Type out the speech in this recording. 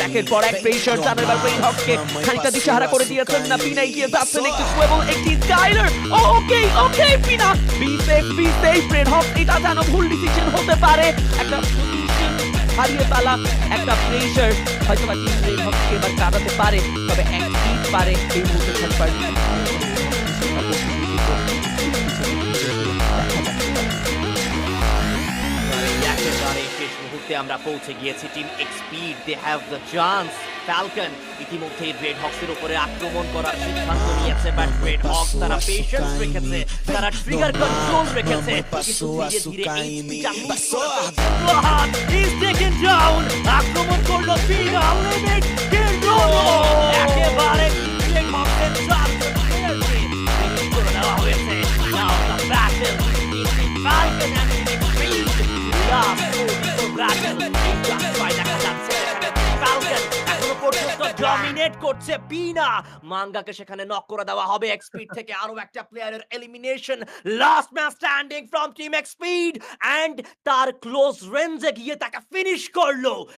একের পর এক প্রেসার জানার বার ব্রেইন হককে খানিকটা দিশাহারা করে দিয়েছেন না পিনা এগিয়ে যাচ্ছেন একটি সুয়েবল একটি স্কাইলার ওকে ওকে পিনা বি সেফ ব্রেইন হক এটা যেন ভুল ডিসিশন হতে পারে একটা পজিশন হারিয়ে ফেলা একটা প্রেসার হয়তো বা টিম ব্রেইন হককে এবার কাটাতে পারে তবে এক হিট পারে এই মুহূর্তে থাকবার শেষ মুহূর্তে আমরা পৌঁছে গিয়েছি team Expeed they have the chance Falcon ইতিমধ্যে রেড হক্সের উপরে আক্রমণ করার সিদ্ধান্ত নিয়েছে বাট রেড হক্স তারা পেশেন্স রেখেছে তারা ট্রিগার কন্ট্রোল রেখেছে কিন্তু ধীরে ধীরে ইজ টেকেন ডাউন আক্রমণ করলো পিনা লিমিট একেবারে রেড হক্সের চান্স করে দেওয়া হয়েছে now the battle Falcon and Expeed dominate করছে পিনা মাঙ্গাকে সেখানে নক করে দেওয়া হবে এক্সপিড থেকে আরো একটা প্লেয়ারের elimination last man standing from team Expeed and তার ক্লোজ রেঞ্জে গিয়ে তাকে ফিনিশ করলো